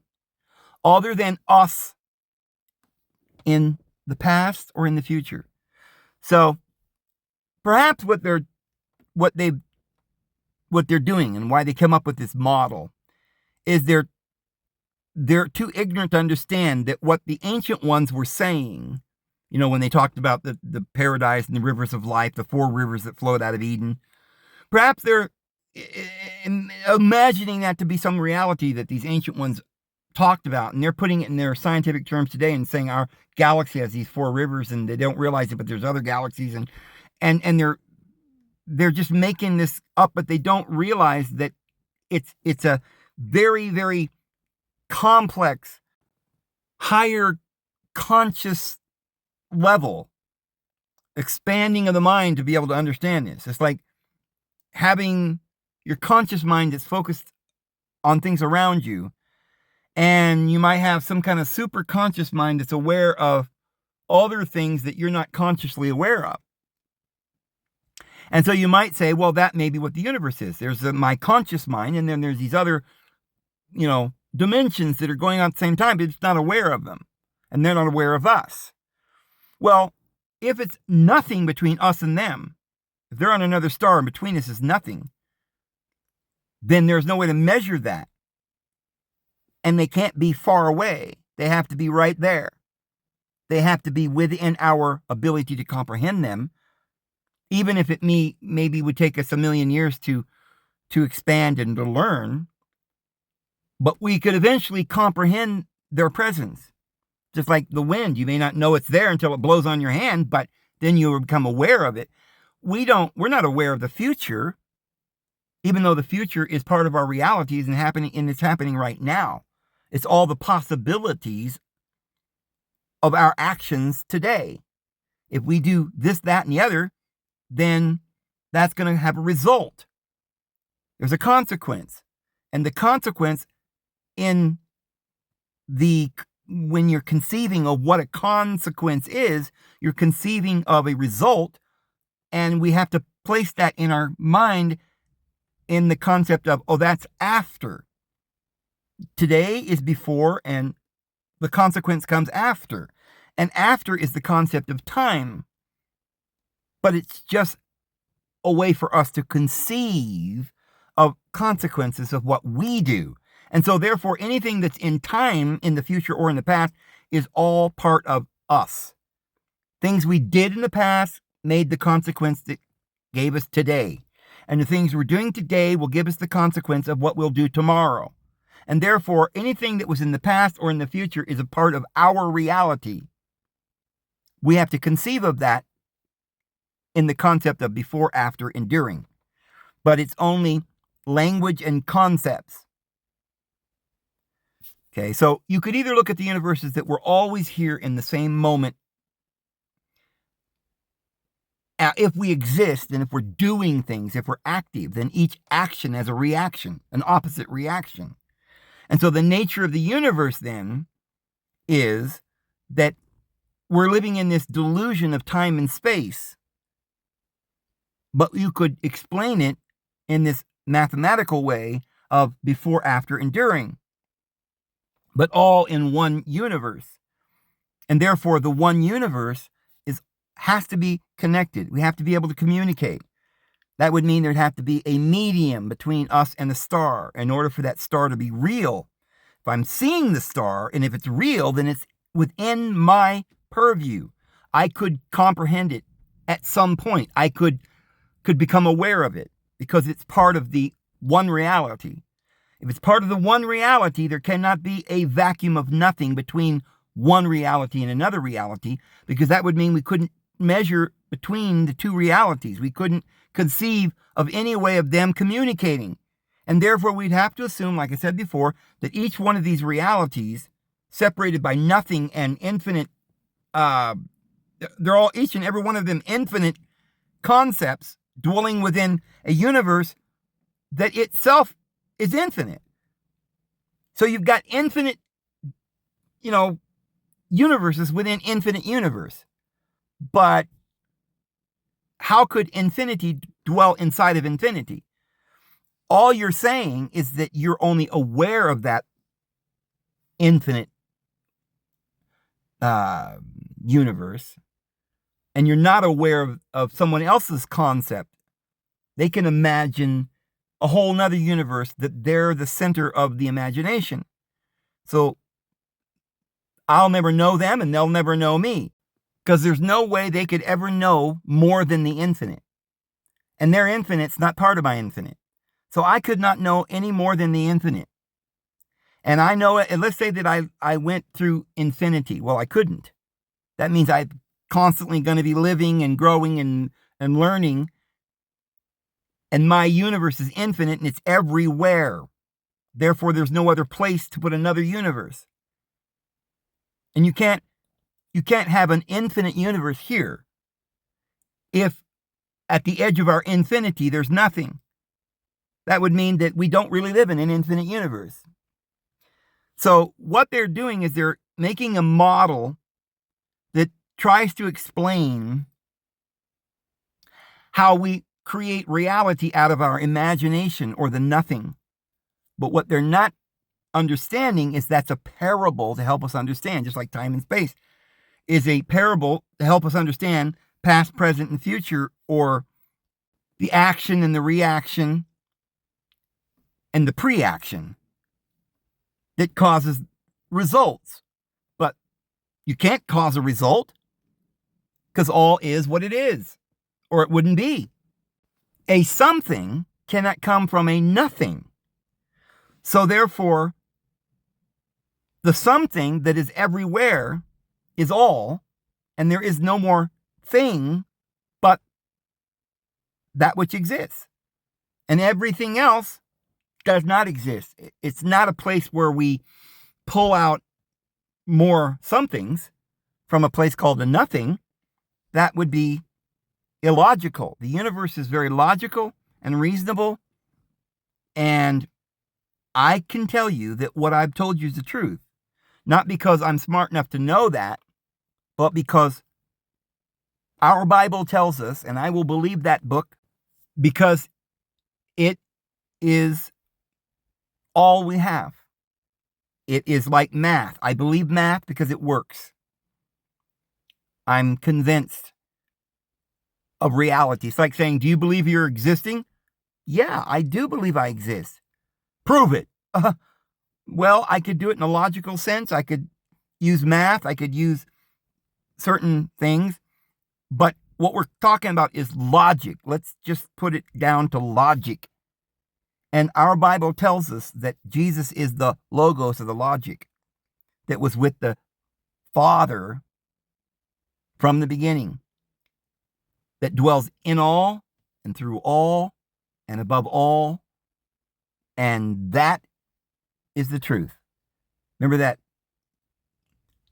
A: other than us in the past or in the future. So perhaps what they're doing and why they come up with this model is they're too ignorant to understand that what the ancient ones were saying, when they talked about the paradise and the rivers of life, the 4 rivers that flowed out of Eden, perhaps they're imagining that to be some reality that these ancient ones talked about, and they're putting it in their scientific terms today and saying our galaxy has these 4 rivers, and they don't realize it, but there's other galaxies, and they're just making this up, but they don't realize that it's a very, very complex, higher conscious level expanding of the mind to be able to understand this. It's like having your conscious mind that's focused on things around you, and you might have some kind of super conscious mind that's aware of other things that you're not consciously aware of. And so you might say, well, that may be what the universe is. There's my conscious mind, and then there's these other, dimensions that are going on at the same time, but it's not aware of them, and they're not aware of us. Well, if it's nothing between us and them, if they're on another star and between us is nothing, then there's no way to measure that. And they can't be far away. They have to be right there. They have to be within our ability to comprehend them, even if it maybe would take us 1,000,000 years to expand and to learn. But we could eventually comprehend their presence. Just like the wind, you may not know it's there until it blows on your hand, but then you become aware of it. We're not aware of the future, even though the future is part of our realities and it's happening right now. It's all the possibilities of our actions today. If we do this, that, and the other, then that's going to have a result. There's a consequence. And the consequence when you're conceiving of what a consequence is, you're conceiving of a result, and we have to place that in our mind in the concept of, that's after. Today is before, and the consequence comes after. And after is the concept of time. But it's just a way for us to conceive of consequences of what we do. And so therefore, anything that's in time, in the future or in the past, is all part of us. Things we did in the past made the consequence that gave us today. And the things we're doing today will give us the consequence of what we'll do tomorrow. And therefore, anything that was in the past or in the future is a part of our reality. We have to conceive of that in the concept of before, after, and during. But it's only language and concepts. Okay, so you could either look at the universes that were always here in the same moment. If we exist and if we're doing things, if we're active, then each action has a reaction, an opposite reaction. And so the nature of the universe then is that we're living in this delusion of time and space. But you could explain it in this mathematical way of before, after, and during. But all in one universe. And therefore, the one universe has to be connected. We have to be able to communicate. That would mean there'd have to be a medium between us and the star in order for that star to be real. If I'm seeing the star, and if it's real, then it's within my purview. I could comprehend it at some point. I could become aware of it because it's part of the one reality. If it's part of the one reality, there cannot be a vacuum of nothing between one reality and another reality, because that would mean we couldn't measure between the two realities. We couldn't conceive of any way of them communicating. And therefore, we'd have to assume, like I said before, that each one of these realities, separated by nothing and infinite, they're all, each and every one of them, infinite concepts dwelling within a universe that itself is infinite. So you've got infinite, universes within infinite universe. But how could infinity dwell inside of infinity? All you're saying is that you're only aware of that infinite universe, and you're not aware of someone else's concept. They can imagine a whole nother universe that they're the center of the imagination. So I'll never know them and they'll never know me, because there's no way they could ever know more than the infinite. And their infinite's not part of my infinite. So I could not know any more than the infinite. And I know it, and let's say that I went through infinity. Well, I couldn't. That means I'm constantly going to be living and growing and learning. And my universe is infinite and it's everywhere. Therefore, there's no other place to put another universe. And you can't have an infinite universe here if at the edge of our infinity there's nothing. That would mean that we don't really live in an infinite universe. So what they're doing is they're making a model that tries to explain how we create reality out of our imagination or the nothing. But what they're not understanding is that's a parable to help us understand, just like time and space is a parable to help us understand past, present, and future, or the action and the reaction and the pre-action that causes results. But you can't cause a result because all is what it is, or it wouldn't be. A something cannot come from a nothing. So therefore, the something that is everywhere is all, and there is no more thing but that which exists. And everything else does not exist. It's not a place where we pull out more somethings from a place called a nothing. That would be illogical. The universe is very logical and reasonable, and I can tell you that what I've told you is the truth. Not because I'm smart enough to know that, but because our Bible tells us, and I will believe that book because it is all we have. It is like math. I believe math because it works. I'm convinced of reality. It's like saying, do you believe you're existing? Yeah, I do believe I exist. Prove it. Well, I could do it in a logical sense. I could use math. I could use certain things. But what we're talking about is logic. Let's just put it down to logic. And our Bible tells us that Jesus is the logos of the logic that was with the Father from the beginning, that dwells in all and through all and above all. And that is the truth. Remember that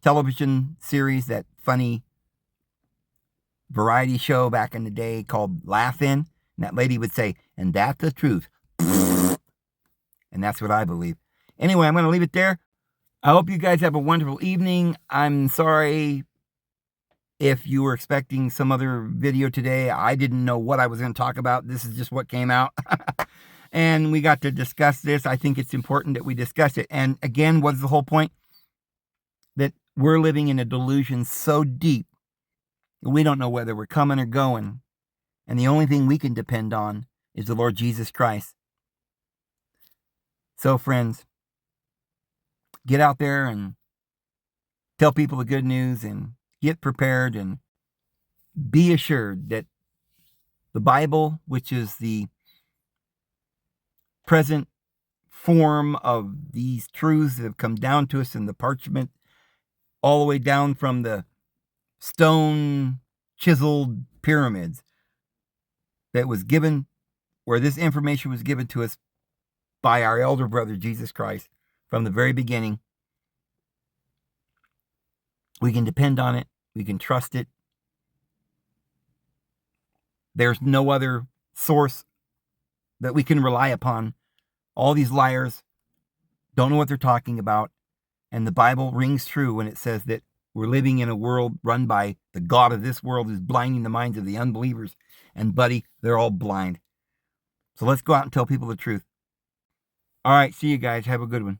A: television series, that funny variety show back in the day called Laugh-In? And that lady would say, and that's the truth. And that's what I believe. Anyway, I'm going to leave it there. I hope you guys have a wonderful evening. I'm sorry if you were expecting some other video today. I didn't know what I was going to talk about. This is just what came out. And we got to discuss this. I think it's important that we discuss it. And again, what's the whole point? That we're living in a delusion so deep that we don't know whether we're coming or going. And the only thing we can depend on is the Lord Jesus Christ. So, friends, get out there and tell people the good news and get prepared and be assured that the Bible, which is the present form of these truths that have come down to us in the parchment, all the way down from the stone chiseled pyramids that was given, where this information was given to us by our elder brother, Jesus Christ, from the very beginning. We can depend on it. We can trust it. There's no other source that we can rely upon. All these liars don't know what they're talking about. And the Bible rings true when it says that we're living in a world run by the God of this world, who's blinding the minds of the unbelievers. And buddy, they're all blind. So let's go out and tell people the truth. All right, see you guys. Have a good one.